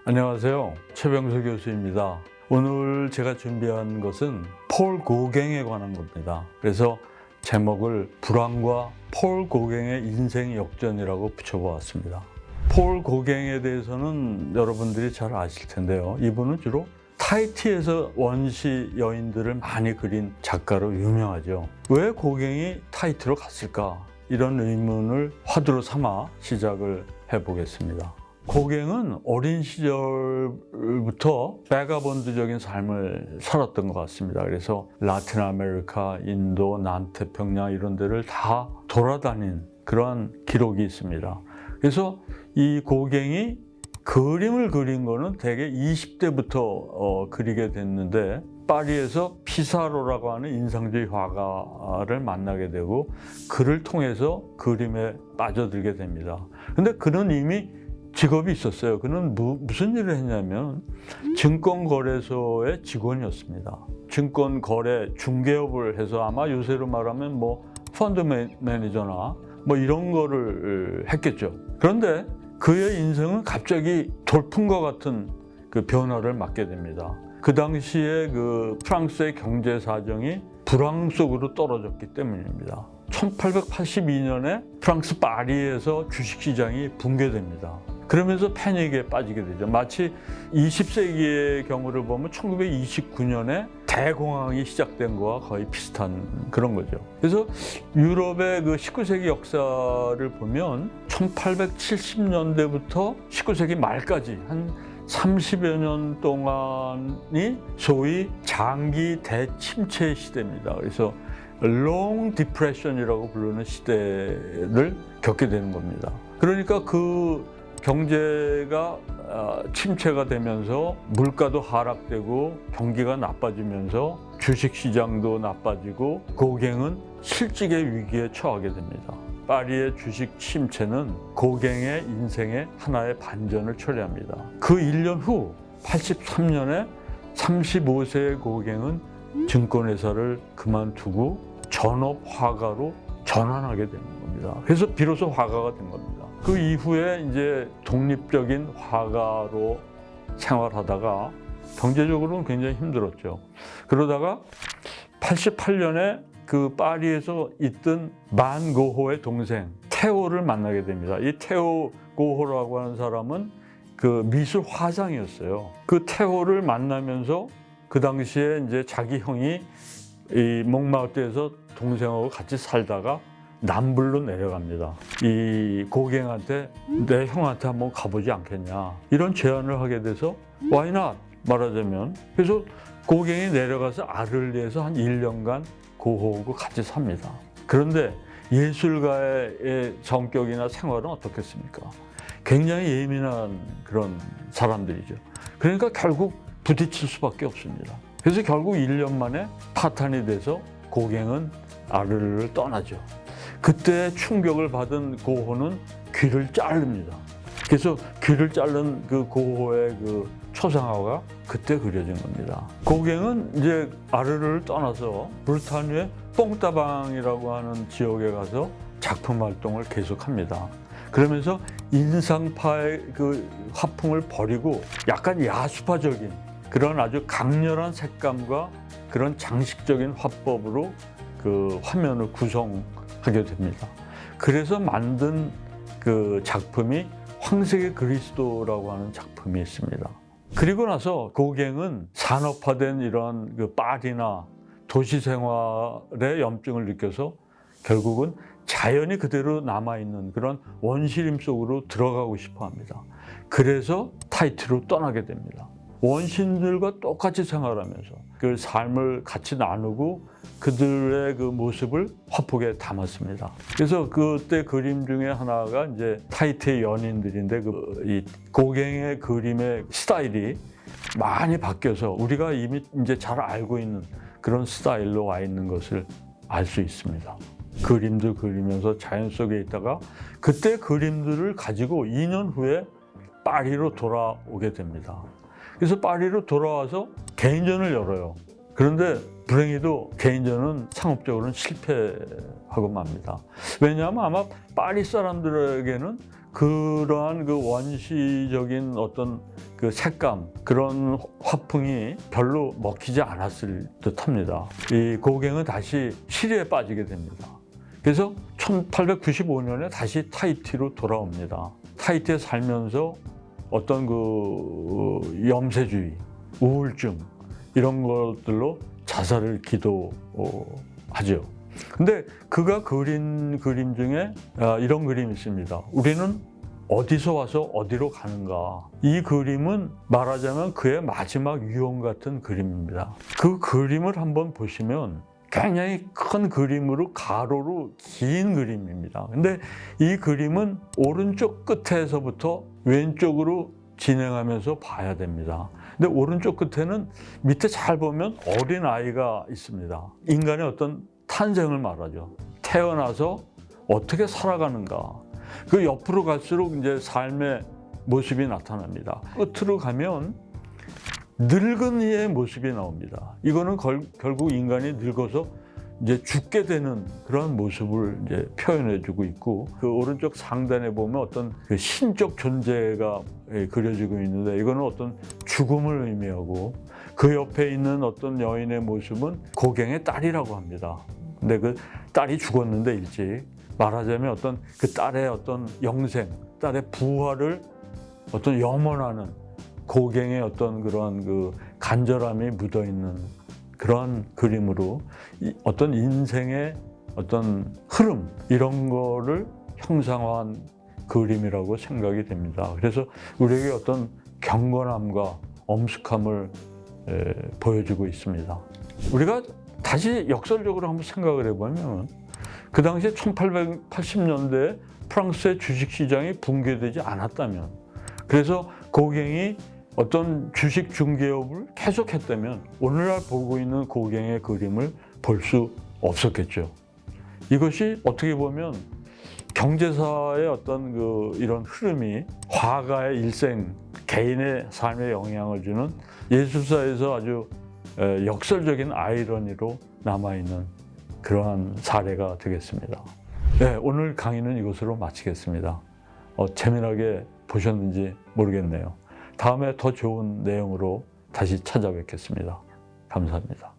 안녕하세요. 최병수 교수입니다. 오늘 제가 준비한 것은 폴 고갱에 관한 겁니다. 그래서 제목을 불황과 폴 고갱의 인생 역전이라고 붙여보았습니다. 폴 고갱에 대해서는 여러분들이 잘 아실 텐데요. 이분은 주로 타히티에서 원시 여인들을 많이 그린 작가로 유명하죠. 왜 고갱이 타히티로 갔을까? 이런 의문을 화두로 삼아 시작을 해보겠습니다. 고갱은 어린 시절부터 베가본드적인 삶을 살았던 것 같습니다. 그래서 라틴 아메리카, 인도, 남태평양 이런 데를 다 돌아다닌 그러한 기록이 있습니다. 그래서 이 고갱이 그림을 그린 거는 대개 20대부터 그리게 됐는데 파리에서 피사로라고 하는 인상주의 화가를 만나게 되고 그를 통해서 그림에 빠져들게 됩니다. 근데 그는 이미 직업이 있었어요. 그는 무슨 일을 했냐면 증권거래소의 직원이었습니다. 증권거래 중개업을 해서 아마 요새로 말하면 펀드 매니저나 이런 거를 했겠죠. 그런데 그의 인생은 갑자기 돌풍과 같은 그 변화를 맞게 됩니다. 그 당시에 그 프랑스의 경제 사정이 불황 속으로 떨어졌기 때문입니다. 1882년에 프랑스 파리에서 주식시장이 붕괴됩니다. 그러면서 패닉에 빠지게 되죠. 마치 20세기의 경우를 보면 1929년에 대공황이 시작된 거와 거의 비슷한 그런 거죠. 그래서 유럽의 그 19세기 역사를 보면 1870년대부터 19세기 말까지 한 30여 년 동안이 소위 장기 대침체 시대입니다. 그래서 롱 디프레션이라고 부르는 시대를 겪게 되는 겁니다. 그러니까 그 경제가 침체가 되면서 물가도 하락되고 경기가 나빠지면서 주식시장도 나빠지고 고갱은 실직의 위기에 처하게 됩니다. 파리의 주식 침체는 고갱의 인생의 하나의 반전을 초래합니다. 그 1년 후 83년에 35세의 고갱은 증권회사를 그만두고 전업 화가로 전환하게 되는 겁니다. 그래서 비로소 화가가 된 겁니다. 그 이후에 이제 독립적인 화가로 생활하다가 경제적으로는 굉장히 힘들었죠. 그러다가 88년에 그 파리에서 있던 반 고호의 동생 테오를 만나게 됩니다. 이 테오 고호라고 하는 사람은 그 미술 화상이었어요. 그 테오를 만나면서 그 당시에 이제 자기 형이 이 몽마르트에서 동생하고 같이 살다가 남불로 내려갑니다. 이 고갱한테 내 형한테 한번 가보지 않겠냐 이런 제안을 하게 돼서 Why not? 말하자면 그래서 고갱이 내려가서 아를리에서 한 1년간 고호하고 같이 삽니다. 그런데 예술가의 성격이나 생활은 어떻겠습니까? 굉장히 예민한 그런 사람들이죠. 그러니까 결국 부딪힐 수밖에 없습니다. 그래서 결국 1년 만에 파탄이 돼서 고갱은 아르르를 떠나죠. 그때 충격을 받은 고호는 귀를 자릅니다. 그래서 귀를 자른 그 고호의 그 초상화가 그때 그려진 겁니다. 고갱은 이제 아르르를 떠나서 브르타뉴의 뽕따방이라고 하는 지역에 가서 작품 활동을 계속합니다. 그러면서 인상파의 그 화풍을 버리고 약간 야수파적인 그런 아주 강렬한 색감과 그런 장식적인 화법으로 그 화면을 구성하게 됩니다. 그래서 만든 그 작품이 황색의 그리스도라고 하는 작품이 있습니다. 그리고 나서 고갱은 산업화된 이런 그 파리나 도시 생활의 염증을 느껴서 결국은 자연이 그대로 남아있는 그런 원시림 속으로 들어가고 싶어 합니다. 그래서 타히티로 떠나게 됩니다. 원신들과 똑같이 생활하면서 그 삶을 같이 나누고 그들의 그 모습을 화폭에 담았습니다. 그래서 그때 그림 중에 하나가 이제 타히티의 연인들인데 이 고갱의 그림의 스타일이 많이 바뀌어서 우리가 이미 이제 잘 알고 있는 그런 스타일로 와 있는 것을 알 수 있습니다. 그림도 그리면서 자연 속에 있다가 그때 그림들을 가지고 2년 후에 파리로 돌아오게 됩니다. 그래서 파리로 돌아와서 개인전을 열어요. 그런데 불행히도 개인전은 상업적으로는 실패하고 맙니다. 왜냐하면 아마 파리 사람들에게는 그러한 그 원시적인 어떤 그 색감, 그런 화풍이 별로 먹히지 않았을 듯합니다. 이 고갱은 다시 시리에 빠지게 됩니다. 그래서 1895년에 다시 타히티로 돌아옵니다. 타히티에 살면서 어떤 그 염세주의, 우울증 이런 것들로 자살을 기도하죠. 근데 그가 그린 그림 중에 이런 그림이 있습니다. 우리는 어디서 와서 어디로 가는가. 이 그림은 말하자면 그의 마지막 유언 같은 그림입니다. 그 그림을 한번 보시면 굉장히 큰 그림으로 가로로 긴 그림입니다. 근데 이 그림은 오른쪽 끝에서부터 왼쪽으로 진행하면서 봐야 됩니다. 근데 오른쪽 끝에는 밑에 잘 보면 어린 아이가 있습니다. 인간의 어떤 탄생을 말하죠. 태어나서 어떻게 살아가는가. 그 옆으로 갈수록 이제 삶의 모습이 나타납니다. 끝으로 가면 늙은이의 모습이 나옵니다. 이거는 결국 인간이 늙어서 이제 죽게 되는 그런 모습을 이제 표현해주고 있고, 그 오른쪽 상단에 보면 어떤 그 신적 존재가 그려지고 있는데, 이거는 어떤 죽음을 의미하고, 그 옆에 있는 어떤 여인의 모습은 고갱의 딸이라고 합니다. 근데 그 딸이 죽었는데 일찍, 말하자면 어떤 그 딸의 어떤 영생, 딸의 부활을 어떤 염원하는 고갱의 어떤 그러한 그 간절함이 묻어 있는 그러한 그림으로 어떤 인생의 어떤 흐름 이런 거를 형상화한 그림이라고 생각이 됩니다. 그래서 우리에게 어떤 경건함과 엄숙함을 보여주고 있습니다. 우리가 다시 역설적으로 한번 생각을 해보면 그 당시에 1880년대에 프랑스의 주식시장이 붕괴되지 않았다면, 그래서 고갱이 어떤 주식 중개업을 계속했다면 오늘날 보고 있는 고갱의 그림을 볼 수 없었겠죠. 이것이 어떻게 보면 경제사의 어떤 이런 흐름이 화가의 일생, 개인의 삶에 영향을 주는 예술사에서 아주 역설적인 아이러니로 남아있는 그러한 사례가 되겠습니다. 네, 오늘 강의는 이것으로 마치겠습니다. 재미나게 보셨는지 모르겠네요. 다음에 더 좋은 내용으로 다시 찾아뵙겠습니다. 감사합니다.